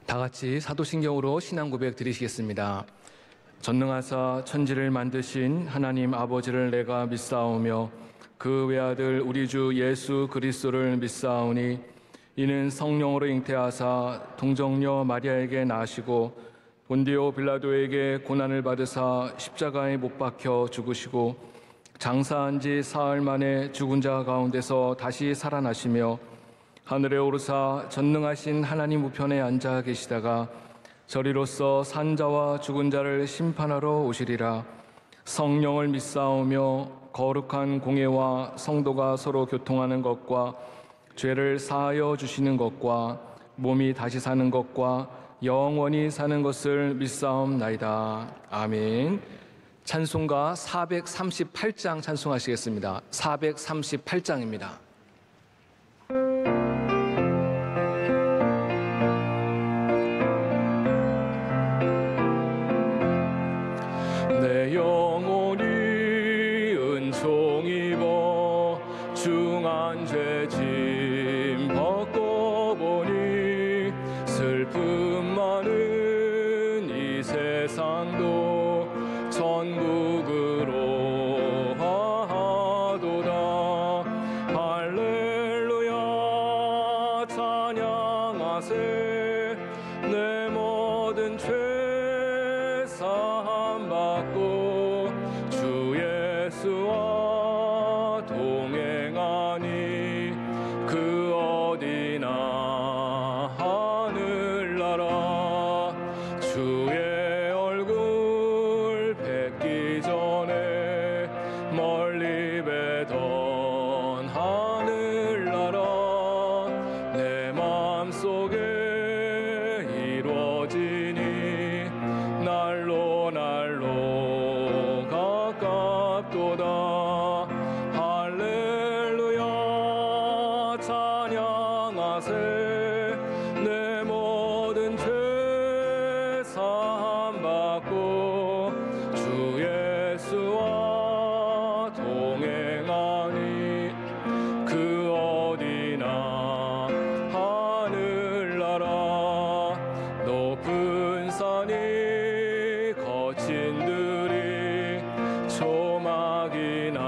다 같이 사도신경으로 신앙 고백 드리시겠습니다. 전능하사 천지를 만드신 하나님 아버지를 내가 믿사오며 그 외아들 우리 주 예수 그리스도를 믿사오니 이는 성령으로 잉태하사 동정녀 마리아에게 나시고 본디오 빌라도에게 고난을 받으사 십자가에 못 박혀 죽으시고 장사한 지 사흘 만에 죽은 자 가운데서 다시 살아나시며 하늘에 오르사 전능하신 하나님 우편에 앉아 계시다가 저리로서 산자와 죽은 자를 심판하러 오시리라. 성령을 믿사오며 거룩한 공예와 성도가 서로 교통하는 것과 죄를 사하여 주시는 것과 몸이 다시 사는 것과 영원히 사는 것을 믿사옵나이다. 아멘. 찬송가 438장 찬송하시겠습니다. 438장입니다. 내 영혼이 은총 입어 중한 죄짐 벗고 보니 슬픔 많은 이 세상도 천국으로 하도다. 할렐루야 찬양하세. 내 모든 죄 사함 받고 주 예수와 동행하니 그 어디나 하늘나라. 주의 얼굴 뵙기 전에 멀리 뵈던 하늘나라. 내 마음속에 이루어지니 날로 날로 가깝도다. 할렐루야 찬양하세. 내 모든 죄 사함 받고 주 예수와 동행하니 그 어디나 하늘나라. 높은 산이 거친 들이 초막이나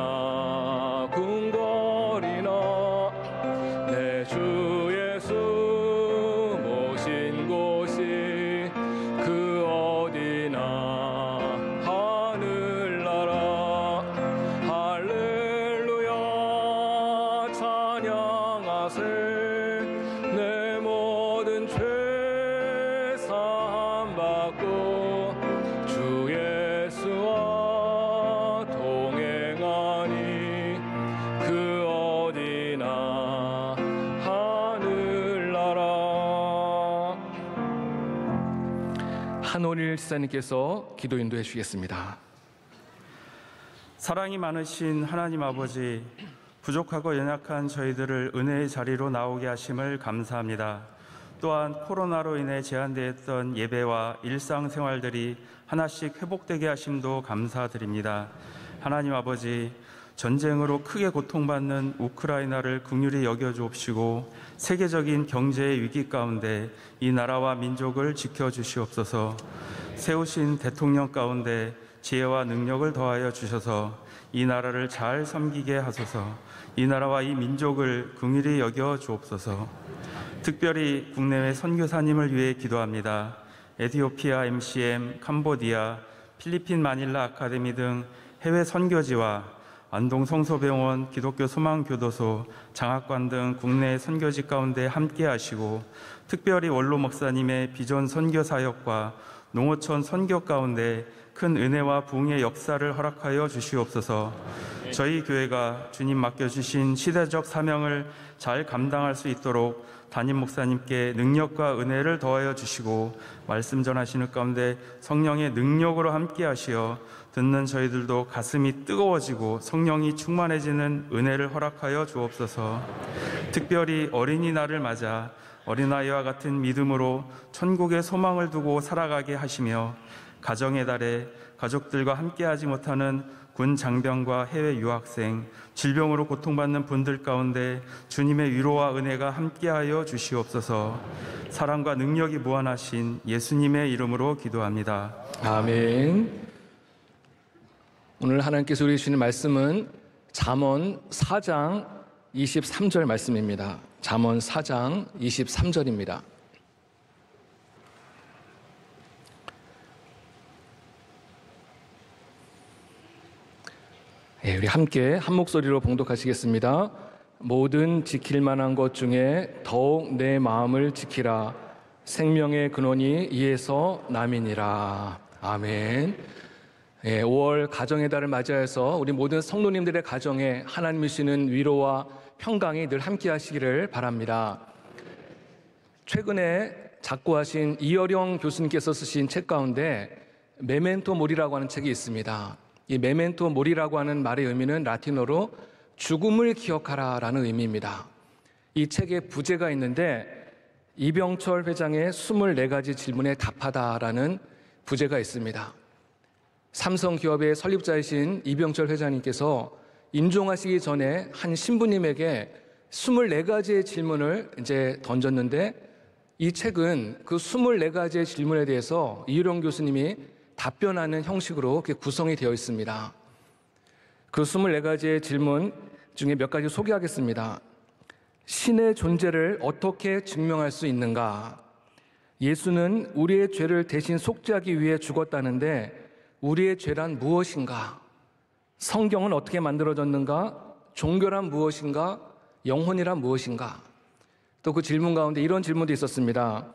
궁궐이나 내 주 예수 모신 곳이 그 어디나 하늘나라. 할렐루야 찬양하세. 내 모든 죄 사함 받고 주 예수와 동행하니 그 어디나 하늘나라. 한올일 지사님께서 기도 인도해 주시겠습니다. 사랑이 많으신 하나님 아버지, 부족하고 연약한 저희들을 은혜의 자리로 나오게 하심을 감사합니다. 또한 코로나로 인해 제한되었던 예배와 일상생활들이 하나씩 회복되게 하심도 감사드립니다. 하나님 아버지, 전쟁으로 크게 고통받는 우크라이나를 긍휼히 여겨주옵시고 세계적인 경제의 위기 가운데 이 나라와 민족을 지켜주시옵소서. 세우신 대통령 가운데 지혜와 능력을 더하여 주셔서 이 나라를 잘 섬기게 하소서. 이 나라와 이 민족을 긍휼히 여겨 주옵소서. 특별히 국내외 선교사님을 위해 기도합니다. 에티오피아 MCM, 캄보디아, 필리핀 마닐라 아카데미 등 해외 선교지와 안동 성서병원, 기독교 소망교도소, 장학관 등 국내 선교지 가운데 함께 하시고 특별히 원로 목사님의 비전 선교 사역과 농어촌 선교 가운데 큰 은혜와 부흥의 역사를 허락하여 주시옵소서. 저희 교회가 주님 맡겨주신 시대적 사명을 잘 감당할 수 있도록 담임 목사님께 능력과 은혜를 더하여 주시고 말씀 전하시는 가운데 성령의 능력으로 함께 하시어 듣는 저희들도 가슴이 뜨거워지고 성령이 충만해지는 은혜를 허락하여 주옵소서. 특별히 어린이날을 맞아 어린아이와 같은 믿음으로 천국의 소망을 두고 살아가게 하시며 가정의 달에 가족들과 함께하지 못하는 군 장병과 해외 유학생, 질병으로 고통받는 분들 가운데 주님의 위로와 은혜가 함께하여 주시옵소서. 사랑과 능력이 무한하신 예수님의 이름으로 기도합니다. 아멘. 오늘 하나님께서 우리 주시는 말씀은 잠언 4장 23절 말씀입니다. 잠언 4장 23절입니다. 우리 함께 한 목소리로 봉독하시겠습니다. 모든 지킬 만한 것 중에 더욱 내 마음을 지키라. 생명의 근원이 이에서 남이니라. 아멘. 5월 가정의 달을 맞이해서 우리 모든 성도님들의 가정에 하나님이 주시는 위로와 평강이 늘 함께 하시기를 바랍니다. 최근에 작고하신 이어령 교수님께서 쓰신 책 가운데 메멘토 모리라고 하는 책이 있습니다. 이 메멘토 모리라고 하는 말의 의미는 라틴어로 죽음을 기억하라 라는 의미입니다. 이 책에 부제가 있는데 이병철 회장의 24가지 질문에 답하다라는 부제가 있습니다. 삼성기업의 설립자이신 이병철 회장님께서 임종하시기 전에 한 신부님에게 24가지의 질문을 이제 던졌는데 이 책은 그 24가지의 질문에 대해서 이유령 교수님이 답변하는 형식으로 그렇게 구성이 되어 있습니다. 그 24가지의 질문 중에 몇 가지 소개하겠습니다. 신의 존재를 어떻게 증명할 수 있는가? 예수는 우리의 죄를 대신 속죄하기 위해 죽었다는데 우리의 죄란 무엇인가? 성경은 어떻게 만들어졌는가? 종교란 무엇인가? 영혼이란 무엇인가? 또 그 질문 가운데 이런 질문도 있었습니다.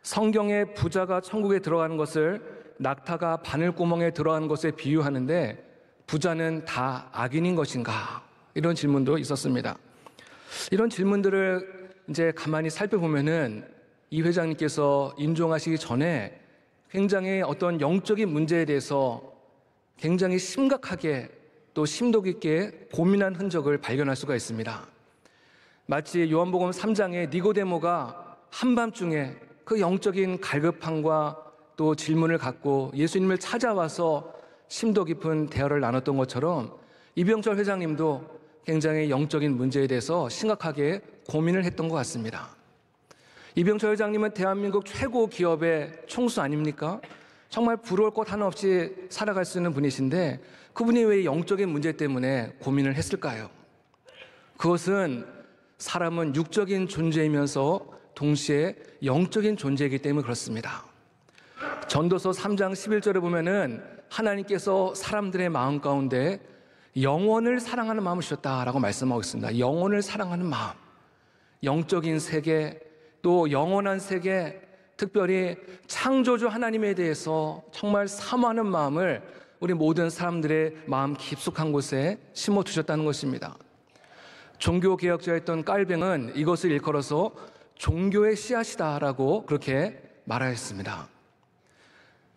성경에 부자가 천국에 들어가는 것을 낙타가 바늘구멍에 들어가는 것에 비유하는데 부자는 다 악인인 것인가? 이런 질문도 있었습니다. 이런 질문들을 이제 가만히 살펴보면은 이 회장님께서 임종하시기 전에 굉장히 어떤 영적인 문제에 대해서 굉장히 심각하게 또 심도 깊게 고민한 흔적을 발견할 수가 있습니다. 마치 요한복음 3장에 니고데모가 한밤중에 그 영적인 갈급함과 또 질문을 갖고 예수님을 찾아와서 심도 깊은 대화를 나눴던 것처럼 이병철 회장님도 굉장히 영적인 문제에 대해서 심각하게 고민을 했던 것 같습니다. 이병철 회장님은 대한민국 최고 기업의 총수 아닙니까? 정말 부러울 것 하나 없이 살아갈 수 있는 분이신데 그분이 왜 영적인 문제 때문에 고민을 했을까요? 그것은 사람은 육적인 존재이면서 동시에 영적인 존재이기 때문에 그렇습니다. 전도서 3장 11절에 보면은 하나님께서 사람들의 마음 가운데 영원을 사랑하는 마음을 주셨다라고 말씀하고 있습니다. 영원을 사랑하는 마음, 영적인 세계, 또 영원한 세계, 특별히 창조주 하나님에 대해서 정말 사모하는 마음을 우리 모든 사람들의 마음 깊숙한 곳에 심어두셨다는 것입니다. 종교개혁자였던 깔뱅은 이것을 일컬어서 종교의 씨앗이다라고 그렇게 말하였습니다.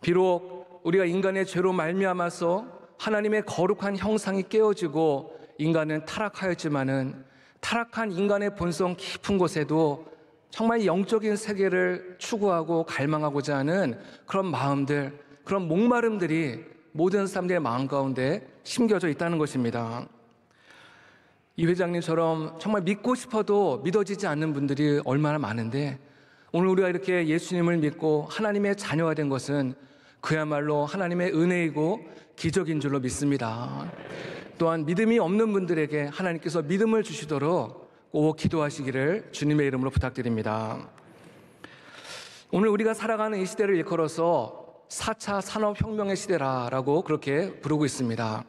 비록 우리가 인간의 죄로 말미암아서 하나님의 거룩한 형상이 깨어지고 인간은 타락하였지만은 타락한 인간의 본성 깊은 곳에도 정말 영적인 세계를 추구하고 갈망하고자 하는 그런 마음들, 그런 목마름들이 모든 사람들의 마음 가운데 심겨져 있다는 것입니다. 이 회장님처럼 정말 믿고 싶어도 믿어지지 않는 분들이 얼마나 많은데 오늘 우리가 이렇게 예수님을 믿고 하나님의 자녀가 된 것은 그야말로 하나님의 은혜이고 기적인 줄로 믿습니다. 또한 믿음이 없는 분들에게 하나님께서 믿음을 주시도록 꼭 기도하시기를 주님의 이름으로 부탁드립니다. 오늘 우리가 살아가는 이 시대를 일컬어서 4차 산업혁명의 시대라고 그렇게 부르고 있습니다.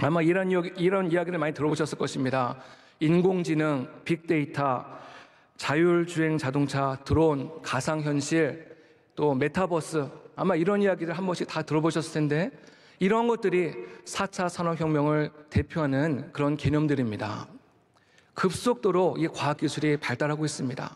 아마 이런 이야기를 많이 들어보셨을 것입니다. 인공지능, 빅데이터, 자율주행 자동차, 드론, 가상현실, 또 메타버스, 아마 이런 이야기를 한 번씩 다 들어보셨을 텐데 이런 것들이 4차 산업혁명을 대표하는 그런 개념들입니다. 급속도로 이 과학기술이 발달하고 있습니다.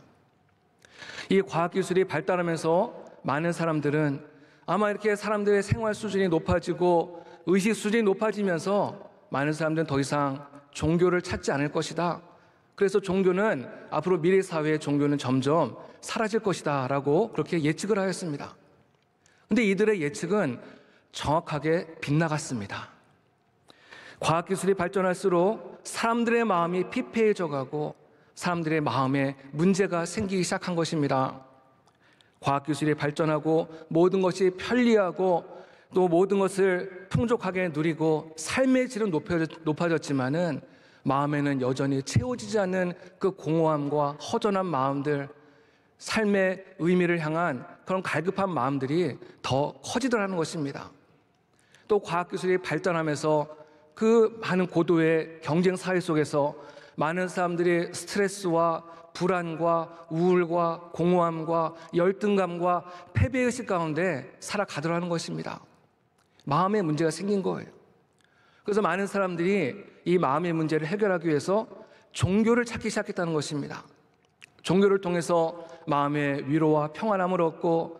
이 과학기술이 발달하면서 많은 사람들은 아마 이렇게 사람들의 생활 수준이 높아지고 의식 수준이 높아지면서 많은 사람들은 더 이상 종교를 찾지 않을 것이다. 그래서 종교는 앞으로 미래 사회의 종교는 점점 사라질 것이다 라고 그렇게 예측을 하였습니다. 근데 이들의 예측은 정확하게 빗나갔습니다. 과학기술이 발전할수록 사람들의 마음이 피폐해져 가고 사람들의 마음에 문제가 생기기 시작한 것입니다. 과학기술이 발전하고 모든 것이 편리하고 또 모든 것을 풍족하게 누리고 삶의 질은 높아졌지만은 마음에는 여전히 채워지지 않는 그 공허함과 허전한 마음들, 삶의 의미를 향한 그런 갈급한 마음들이 더 커지더라는 것입니다. 또 과학기술이 발전하면서 그 많은 고도의 경쟁 사회 속에서 많은 사람들이 스트레스와 불안과 우울과 공허함과 열등감과 패배의식 가운데 살아가더라는 것입니다. 마음의 문제가 생긴 거예요. 그래서 많은 사람들이 이 마음의 문제를 해결하기 위해서 종교를 찾기 시작했다는 것입니다. 종교를 통해서 마음의 위로와 평안함을 얻고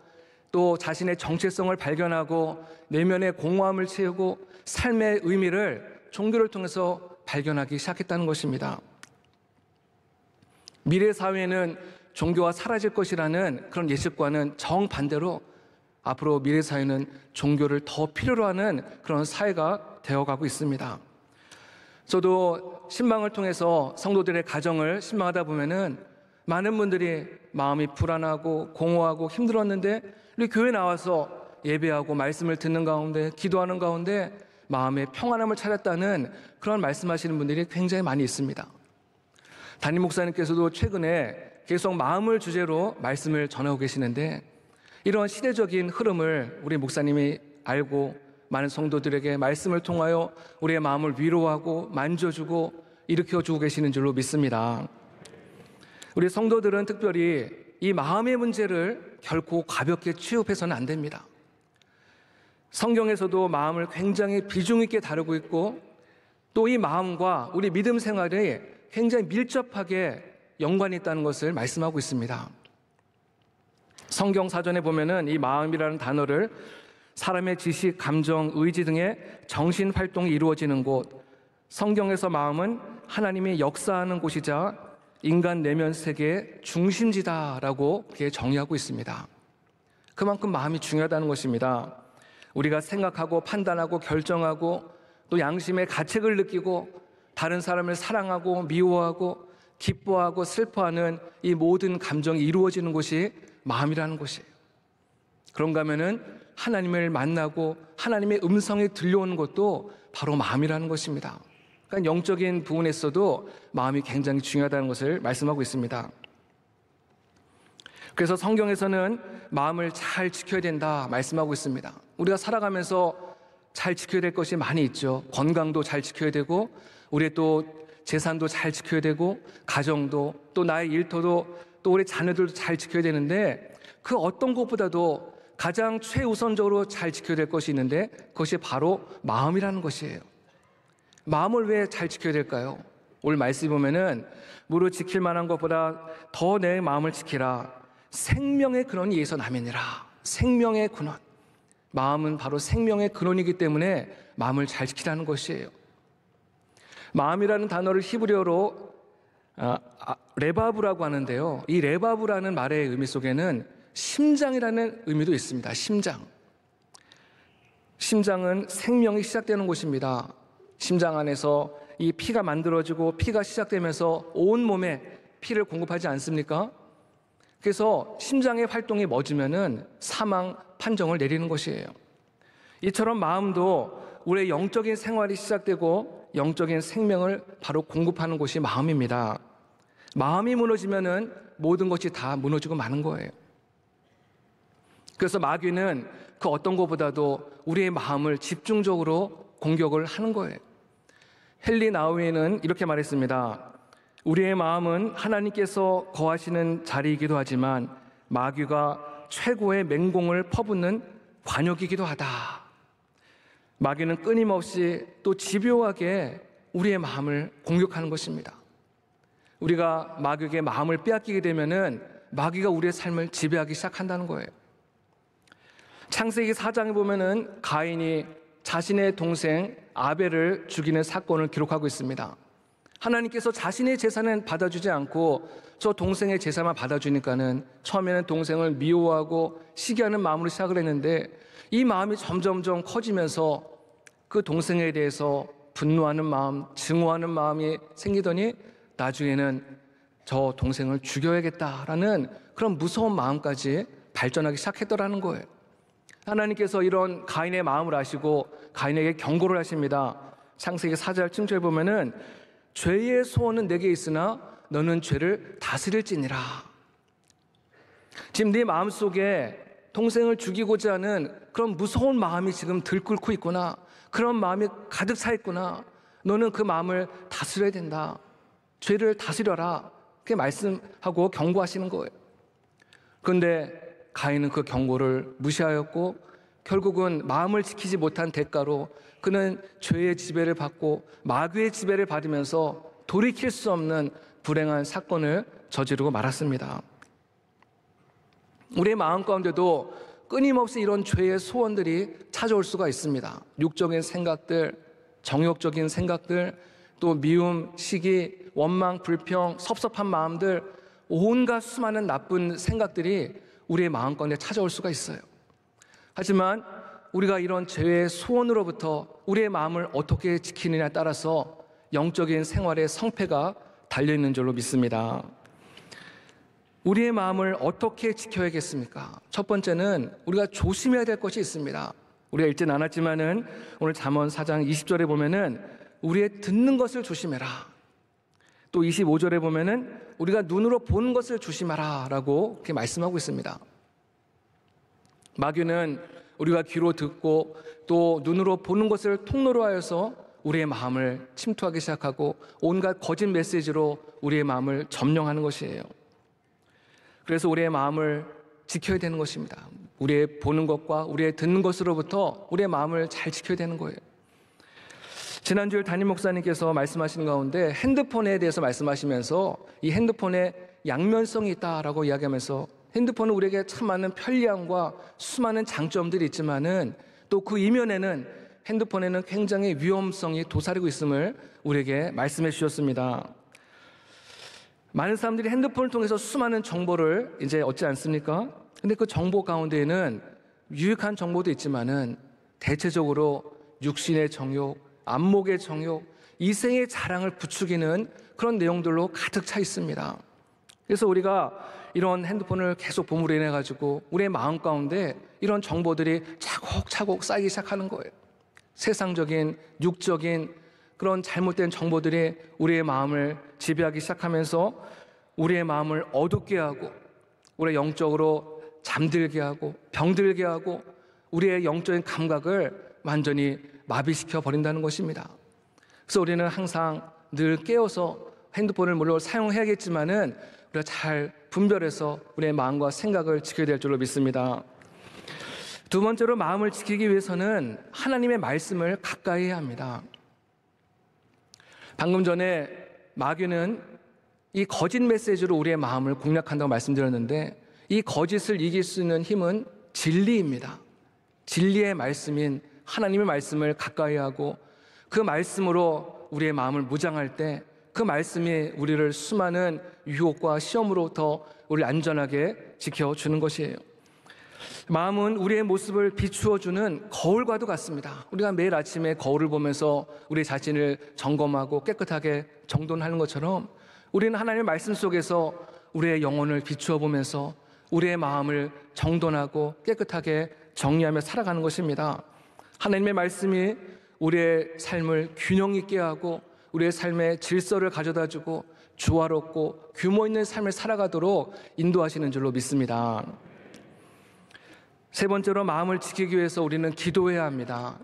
또 자신의 정체성을 발견하고 내면의 공허함을 채우고 삶의 의미를 종교를 통해서 발견하기 시작했다는 것입니다. 미래 사회에는 종교가 사라질 것이라는 그런 예측과는 정반대로 앞으로 미래 사회는 종교를 더 필요로 하는 그런 사회가 되어가고 있습니다. 저도 신방을 통해서 성도들의 가정을 신방하다 보면은 많은 분들이 마음이 불안하고 공허하고 힘들었는데 우리 교회 나와서 예배하고 말씀을 듣는 가운데 기도하는 가운데 마음의 평안함을 찾았다는 그런 말씀하시는 분들이 굉장히 많이 있습니다. 담임 목사님께서도 최근에 계속 마음을 주제로 말씀을 전하고 계시는데 이런 시대적인 흐름을 우리 목사님이 알고 많은 성도들에게 말씀을 통하여 우리의 마음을 위로하고 만져주고 일으켜주고 계시는 줄로 믿습니다. 우리 성도들은 특별히 이 마음의 문제를 결코 가볍게 취급해서는 안 됩니다. 성경에서도 마음을 굉장히 비중 있게 다루고 있고 또 이 마음과 우리 믿음 생활이 굉장히 밀접하게 연관이 있다는 것을 말씀하고 있습니다. 성경 사전에 보면은 이 마음이라는 단어를 사람의 지식, 감정, 의지 등의 정신 활동이 이루어지는 곳, 성경에서 마음은 하나님이 역사하는 곳이자 인간 내면 세계의 중심지다라고 그렇게 정의하고 있습니다. 그만큼 마음이 중요하다는 것입니다. 우리가 생각하고 판단하고 결정하고 또 양심의 가책을 느끼고 다른 사람을 사랑하고 미워하고 기뻐하고 슬퍼하는 이 모든 감정이 이루어지는 곳이 마음이라는 곳이에요. 그런가 하면은 하나님을 만나고 하나님의 음성이 들려오는 것도 바로 마음이라는 것입니다. 그러니까 영적인 부분에서도 마음이 굉장히 중요하다는 것을 말씀하고 있습니다. 그래서 성경에서는 마음을 잘 지켜야 된다 말씀하고 있습니다. 우리가 살아가면서 잘 지켜야 될 것이 많이 있죠. 건강도 잘 지켜야 되고 우리의 또 재산도 잘 지켜야 되고 가정도 또 나의 일터도 또 우리 자녀들도 잘 지켜야 되는데 그 어떤 것보다도 가장 최우선적으로 잘 지켜야 될 것이 있는데 그것이 바로 마음이라는 것이에요. 마음을 왜 잘 지켜야 될까요? 오늘 말씀 보면은 무릇 지킬 만한 것보다 더 내 마음을 지키라. 생명의 근원이 이에서 나면이라. 생명의 근원. 마음은 바로 생명의 근원이기 때문에 마음을 잘 지키라는 것이에요. 마음이라는 단어를 히브리어로 레바브라고 하는데요. 이 레바브라는 말의 의미 속에는 심장이라는 의미도 있습니다. 심장. 심장은 생명이 시작되는 곳입니다. 심장 안에서 이 피가 만들어지고 피가 시작되면서 온 몸에 피를 공급하지 않습니까? 그래서 심장의 활동이 멎으면은 사망 판정을 내리는 것이에요. 이처럼 마음도 우리의 영적인 생활이 시작되고 영적인 생명을 바로 공급하는 곳이 마음입니다. 마음이 무너지면은 모든 것이 다 무너지고 마는 거예요. 그래서 마귀는 그 어떤 것보다도 우리의 마음을 집중적으로 공격을 하는 거예요. 헨리 나우이는 이렇게 말했습니다. 우리의 마음은 하나님께서 거하시는 자리이기도 하지만 마귀가 최고의 맹공을 퍼붓는 관역이기도 하다. 마귀는 끊임없이 또 집요하게 우리의 마음을 공격하는 것입니다. 우리가 마귀에게 마음을 빼앗기게 되면은 마귀가 우리의 삶을 지배하기 시작한다는 거예요. 창세기 4장에 보면은 가인이 자신의 동생 아벨을 죽이는 사건을 기록하고 있습니다. 하나님께서 자신의 재산은 받아주지 않고 저 동생의 재산만 받아주니까는 처음에는 동생을 미워하고 시기하는 마음으로 시작을 했는데 이 마음이 점점점 커지면서 그 동생에 대해서 분노하는 마음, 증오하는 마음이 생기더니 나중에는 저 동생을 죽여야겠다라는 그런 무서운 마음까지 발전하기 시작했더라는 거예요. 하나님께서 이런 가인의 마음을 아시고 가인에게 경고를 하십니다. 창세기 4절 7절에 보면은 죄의 소원은 내게 있으나 너는 죄를 다스릴지니라. 지금 네 마음속에 동생을 죽이고자 하는 그런 무서운 마음이 지금 들끓고 있구나. 그런 마음이 가득 차 있구나. 너는 그 마음을 다스려야 된다. 죄를 다스려라. 그렇게 말씀하고 경고하시는 거예요. 그런데 가인은 그 경고를 무시하였고 결국은 마음을 지키지 못한 대가로 그는 죄의 지배를 받고 마귀의 지배를 받으면서 돌이킬 수 없는 불행한 사건을 저지르고 말았습니다. 우리의 마음 가운데도 끊임없이 이런 죄의 소원들이 찾아올 수가 있습니다. 육적인 생각들, 정욕적인 생각들, 또 미움, 시기, 원망, 불평, 섭섭한 마음들, 온갖 수많은 나쁜 생각들이 우리의 마음 가운데 찾아올 수가 있어요. 하지만 우리가 이런 죄의 소원으로부터 우리의 마음을 어떻게 지키느냐에 따라서 영적인 생활의 성패가 달려있는 줄로 믿습니다. 우리의 마음을 어떻게 지켜야겠습니까? 첫 번째는 우리가 조심해야 될 것이 있습니다. 우리가 읽진 않았지만은 오늘 잠언 4장 20절에 보면은 우리의 듣는 것을 조심해라. 또 25절에 보면은 우리가 눈으로 보는 것을 조심하라 라고 이렇게 말씀하고 있습니다. 마귀는 우리가 귀로 듣고 또 눈으로 보는 것을 통로로 하여서 우리의 마음을 침투하기 시작하고 온갖 거짓 메시지로 우리의 마음을 점령하는 것이에요. 그래서 우리의 마음을 지켜야 되는 것입니다. 우리의 보는 것과 우리의 듣는 것으로부터 우리의 마음을 잘 지켜야 되는 거예요. 지난주에 담임 목사님께서 말씀하시는 가운데 핸드폰에 대해서 말씀하시면서 이 핸드폰에 양면성이 있다라고 이야기하면서 핸드폰은 우리에게 참 많은 편리함과 수많은 장점들이 있지만은 또 그 이면에는 핸드폰에는 굉장히 위험성이 도사리고 있음을 우리에게 말씀해 주셨습니다. 많은 사람들이 핸드폰을 통해서 수많은 정보를 이제 얻지 않습니까? 근데 그 정보 가운데에는 유익한 정보도 있지만은 대체적으로 육신의 정욕, 안목의 정욕, 이생의 자랑을 부추기는 그런 내용들로 가득 차 있습니다. 그래서 우리가 이런 핸드폰을 계속 봄으로 인해 가지고 우리의 마음 가운데 이런 정보들이 차곡차곡 쌓이기 시작하는 거예요. 세상적인, 육적인 그런 잘못된 정보들이 우리의 마음을 지배하기 시작하면서 우리의 마음을 어둡게 하고 우리의 영적으로 잠들게 하고 병들게 하고 우리의 영적인 감각을 완전히 마비시켜 버린다는 것입니다. 그래서 우리는 항상 늘 깨어서 핸드폰을 물론 사용해야겠지만은 우리가 잘 분별해서 우리의 마음과 생각을 지켜야 될 줄로 믿습니다. 두 번째로 마음을 지키기 위해서는 하나님의 말씀을 가까이 해야 합니다. 방금 전에 마귀는 이 거짓 메시지로 우리의 마음을 공략한다고 말씀드렸는데 이 거짓을 이길 수 있는 힘은 진리입니다. 진리의 말씀인 하나님의 말씀을 가까이 하고 그 말씀으로 우리의 마음을 무장할 때 그 말씀이 우리를 수많은 유혹과 시험으로부터 우리를 안전하게 지켜주는 것이에요. 마음은 우리의 모습을 비추어주는 거울과도 같습니다. 우리가 매일 아침에 거울을 보면서 우리 자신을 점검하고 깨끗하게 정돈하는 것처럼 우리는 하나님의 말씀 속에서 우리의 영혼을 비추어 보면서 우리의 마음을 정돈하고 깨끗하게 정리하며 살아가는 것입니다. 하나님의 말씀이 우리의 삶을 균형 있게 하고 우리의 삶에 질서를 가져다주고 조화롭고 규모 있는 삶을 살아가도록 인도하시는 줄로 믿습니다. 세 번째로 마음을 지키기 위해서 우리는 기도해야 합니다.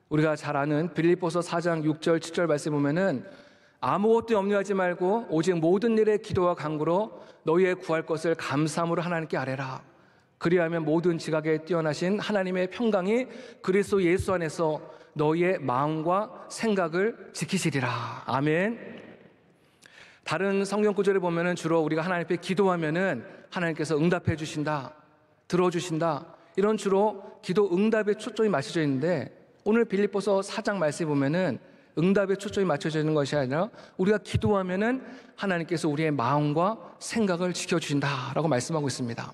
우리가 잘 아는 빌립보서 4장 6절 7절 말씀 보면은 아무것도 염려하지 말고 오직 모든 일에 기도와 간구로 너희의 구할 것을 감사함으로 하나님께 아뢰라. 그리하면 모든 지각에 뛰어나신 하나님의 평강이 그리스도 예수 안에서 너희의 마음과 생각을 지키시리라. 아멘. 다른 성경 구절에 보면은 주로 우리가 하나님 앞에 기도하면은 하나님께서 응답해 주신다, 들어주신다. 이런 주로 기도 응답에 초점이 맞춰져 있는데 오늘 빌립보서 4장 말씀에 보면은 응답에 초점이 맞춰져 있는 것이 아니라 우리가 기도하면은 하나님께서 우리의 마음과 생각을 지켜주신다라고 말씀하고 있습니다.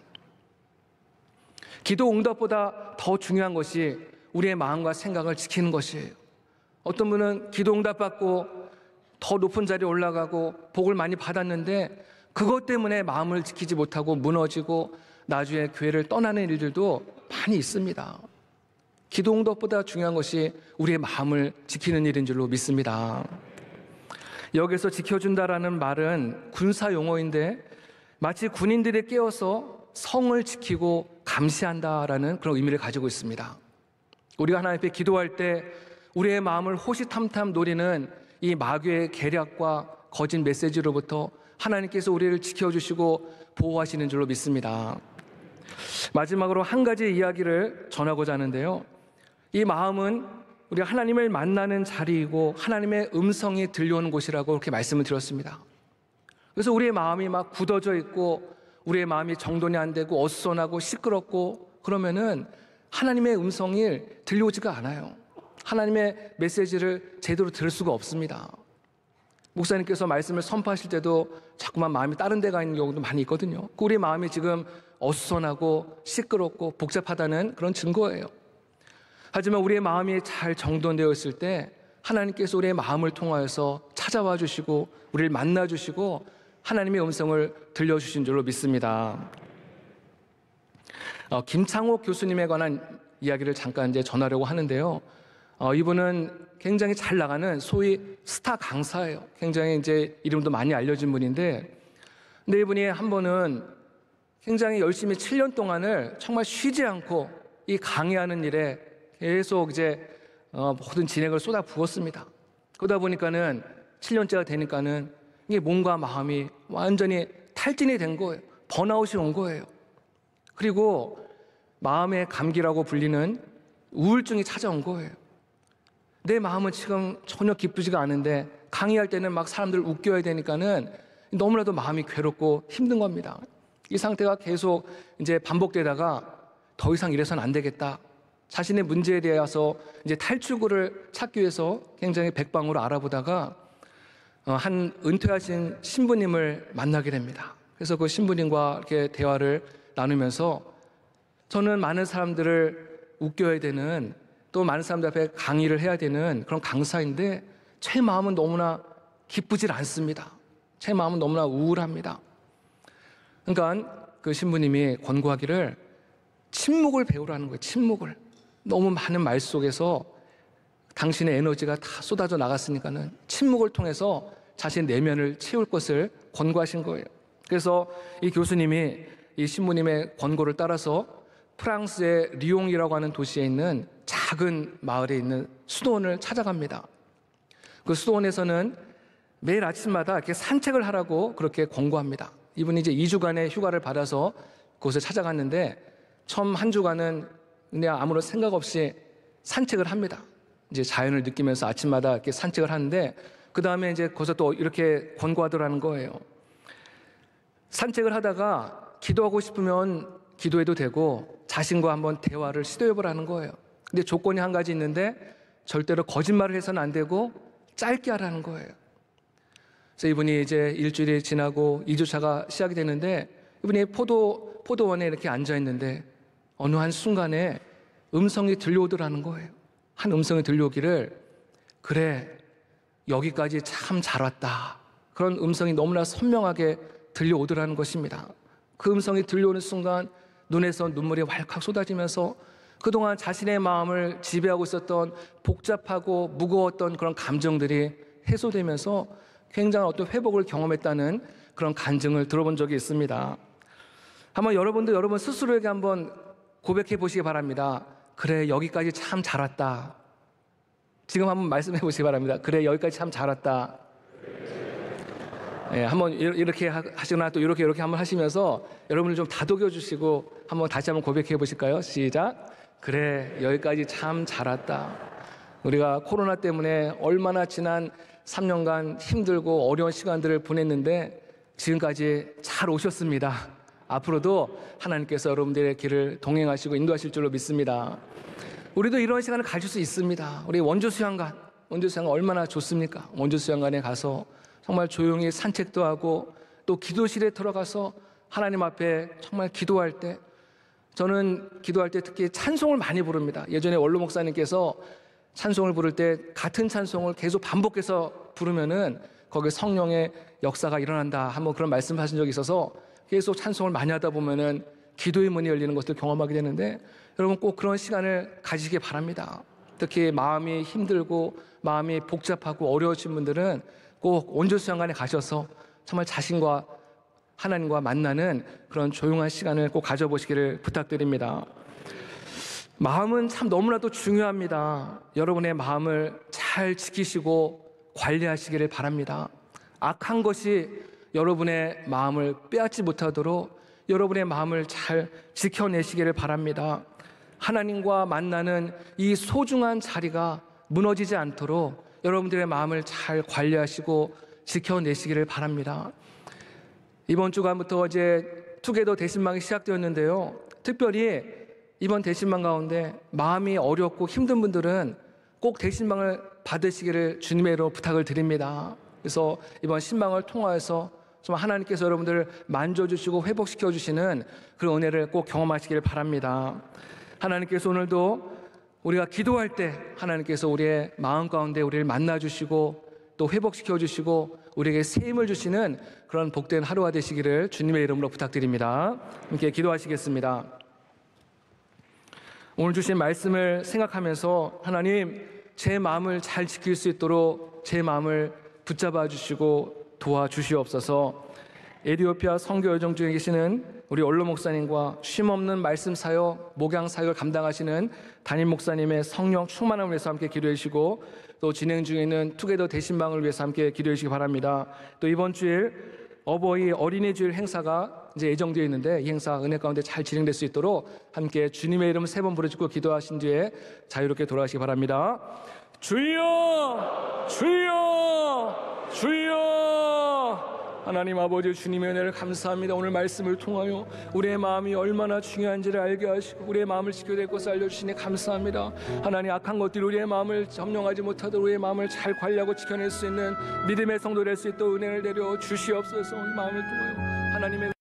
기도 응답보다 더 중요한 것이 우리의 마음과 생각을 지키는 것이에요. 어떤 분은 기도 응답 받고 더 높은 자리에 올라가고 복을 많이 받았는데 그것 때문에 마음을 지키지 못하고 무너지고 나중에 교회를 떠나는 일들도 많이 있습니다. 기도 응답보다 중요한 것이 우리의 마음을 지키는 일인 줄로 믿습니다. 여기서 지켜준다라는 말은 군사 용어인데 마치 군인들이 깨어서 성을 지키고 감시한다라는 그런 의미를 가지고 있습니다. 우리가 하나님 앞에 기도할 때 우리의 마음을 호시탐탐 노리는 이 마귀의 계략과 거짓 메시지로부터 하나님께서 우리를 지켜주시고 보호하시는 줄로 믿습니다. 마지막으로 한 가지 이야기를 전하고자 하는데요. 이 마음은 우리가 하나님을 만나는 자리이고 하나님의 음성이 들려오는 곳이라고 그렇게 말씀을 드렸습니다. 그래서 우리의 마음이 막 굳어져 있고 우리의 마음이 정돈이 안 되고 어수선하고 시끄럽고 그러면은 하나님의 음성이 들려오지가 않아요. 하나님의 메시지를 제대로 들을 수가 없습니다. 목사님께서 말씀을 선포하실 때도 자꾸만 마음이 다른 데 가 있는 경우도 많이 있거든요. 우리 마음이 지금 어수선하고 시끄럽고 복잡하다는 그런 증거예요. 하지만 우리의 마음이 잘 정돈되어 있을 때 하나님께서 우리의 마음을 통하여서 찾아와 주시고 우리를 만나 주시고 하나님의 음성을 들려주신 줄로 믿습니다. 김창옥 교수님에 관한 이야기를 잠깐 이제 전하려고 하는데요. 이분은 굉장히 잘 나가는 소위 스타 강사예요. 굉장히 이제 이름도 많이 알려진 분인데, 근데 이분이 한 번은 굉장히 열심히 7년 동안을 정말 쉬지 않고 이 강의하는 일에 계속 이제 모든 진행을 쏟아 부었습니다. 그러다 보니까는 7년째가 되니까는 이게 몸과 마음이 완전히 탈진이 된 거예요. 번아웃이 온 거예요. 그리고 마음의 감기라고 불리는 우울증이 찾아온 거예요. 내 마음은 지금 전혀 기쁘지가 않은데 강의할 때는 막 사람들 웃겨야 되니까는 너무나도 마음이 괴롭고 힘든 겁니다. 이 상태가 계속 이제 반복되다가 더 이상 이래서는 안 되겠다. 자신의 문제에 대해서 이제 탈출구를 찾기 위해서 굉장히 백방으로 알아보다가 한 은퇴하신 신부님을 만나게 됩니다. 그래서 그 신부님과 이렇게 대화를 나누면서 저는 많은 사람들을 웃겨야 되는 또 많은 사람들 앞에 강의를 해야 되는 그런 강사인데 제 마음은 너무나 기쁘질 않습니다. 제 마음은 너무나 우울합니다. 그러니까 그 신부님이 권고하기를 침묵을 배우라는 거예요. 침묵을. 너무 많은 말 속에서 당신의 에너지가 다 쏟아져 나갔으니까는 침묵을 통해서 자신의 내면을 채울 것을 권고하신 거예요. 그래서 이 교수님이 이 신부님의 권고를 따라서 프랑스의 리옹이라고 하는 도시에 있는 작은 마을에 있는 수도원을 찾아갑니다. 그 수도원에서는 매일 아침마다 이렇게 산책을 하라고 그렇게 권고합니다. 이분이 이제 2주간의 휴가를 받아서 그곳에 찾아갔는데 처음 한 주간은 그냥 아무런 생각 없이 산책을 합니다. 이제 자연을 느끼면서 아침마다 이렇게 산책을 하는데 그 다음에 이제 거기서 또 이렇게 권고하더라는 거예요. 산책을 하다가 기도하고 싶으면 기도해도 되고 자신과 한번 대화를 시도해보라는 거예요. 근데 조건이 한 가지 있는데 절대로 거짓말을 해서는 안 되고 짧게 하라는 거예요. 그래서 이분이 이제 일주일이 지나고 2주차가 시작이 되는데 이분이 포도원에 이렇게 앉아있는데 어느 한 순간에 음성이 들려오더라는 거예요. 한 음성이 들려오기를 그래 여기까지 참 잘 왔다. 그런 음성이 너무나 선명하게 들려오더라는 것입니다. 그 음성이 들려오는 순간 눈에서 눈물이 왈칵 쏟아지면서 그동안 자신의 마음을 지배하고 있었던 복잡하고 무거웠던 그런 감정들이 해소되면서 굉장한 어떤 회복을 경험했다는 그런 간증을 들어본 적이 있습니다. 한번 여러분도 여러분 스스로에게 한번 고백해 보시기 바랍니다. 그래 여기까지 참 잘 왔다. 지금 한번 말씀해 보시기 바랍니다. 그래 여기까지 참 잘 왔다. 네, 한번 이렇게 하시거나 또 이렇게 한번 하시면서 여러분을 좀 다독여 주시고 한번 다시 한번 고백해 보실까요? 시작. 그래 여기까지 참 잘 왔다. 우리가 코로나 때문에 얼마나 지난 3년간 힘들고 어려운 시간들을 보냈는데 지금까지 잘 오셨습니다. 앞으로도 하나님께서 여러분들의 길을 동행하시고 인도하실 줄로 믿습니다. 우리도 이런 시간을 가질 수 있습니다. 우리 원주 수양관 얼마나 좋습니까? 원주 수양관에 가서 정말 조용히 산책도 하고 또 기도실에 들어가서 하나님 앞에 정말 기도할 때 저는 기도할 때 특히 찬송을 많이 부릅니다. 예전에 원로 목사님께서 찬송을 부를 때 같은 찬송을 계속 반복해서 부르면은 거기 성령의 역사가 일어난다 한번 그런 말씀하신 적이 있어서 계속 찬송을 많이 하다 보면은 기도의 문이 열리는 것을 경험하게 되는데 여러분 꼭 그런 시간을 가지시기 바랍니다. 특히 마음이 힘들고 마음이 복잡하고 어려우신 분들은 꼭 온전수양관에 가셔서 정말 자신과 하나님과 만나는 그런 조용한 시간을 꼭 가져보시기를 부탁드립니다. 마음은 참 너무나도 중요합니다. 여러분의 마음을 잘 지키시고 관리하시기를 바랍니다. 악한 것이 여러분의 마음을 빼앗지 못하도록 여러분의 마음을 잘 지켜내시기를 바랍니다. 하나님과 만나는 이 소중한 자리가 무너지지 않도록 여러분들의 마음을 잘 관리하시고 지켜내시기를 바랍니다. 이번 주간부터 이제 투게더 대신방이 시작되었는데요. 특별히 이번 대신방 가운데 마음이 어렵고 힘든 분들은 꼭 대신방을 받으시기를 주님의 이름으로 부탁을 드립니다. 그래서 이번 신방을 통하여서 좀 하나님께서 여러분들을 만져주시고 회복시켜주시는 그런 은혜를 꼭 경험하시기를 바랍니다. 하나님께서 오늘도 우리가 기도할 때 하나님께서 우리의 마음 가운데 우리를 만나주시고 또 회복시켜주시고 우리에게 새 힘을 주시는 그런 복된 하루가 되시기를 주님의 이름으로 부탁드립니다. 함께 기도하시겠습니다. 오늘 주신 말씀을 생각하면서 하나님 제 마음을 잘 지킬 수 있도록 제 마음을 붙잡아 주시고 도와주시옵소서. 에티오피아 선교 여정 중에 계시는 우리 원로 목사님과 쉼없는 말씀 사역, 목양 사역을 감당하시는 담임 목사님의 성령 충만함을 위해서 함께 기도해 주시고 또 진행 중에 있는 투게더 대신방을 위해서 함께 기도해 주시기 바랍니다. 또 이번 주일 어버이 어린이 주일 행사가 이제 예정되어 있는데 이 행사 은혜 가운데 잘 진행될 수 있도록 함께 주님의 이름 3번 부르짖고 기도하신 뒤에 자유롭게 돌아가시기 바랍니다. 주여! 주여! 주여! 하나님 아버지 주님의 은혜를 감사합니다. 오늘 말씀을 통하여 우리의 마음이 얼마나 중요한지를 알게 하시고 우리의 마음을 지켜야 될 것을 알려주시니 감사합니다. 하나님 악한 것들이 우리의 마음을 점령하지 못하도록 우리의 마음을 잘 관리하고 지켜낼 수 있는 믿음의 성도 될 수 있도록 은혜를 내려 주시옵소서. 이 마음을 통하여 하나님의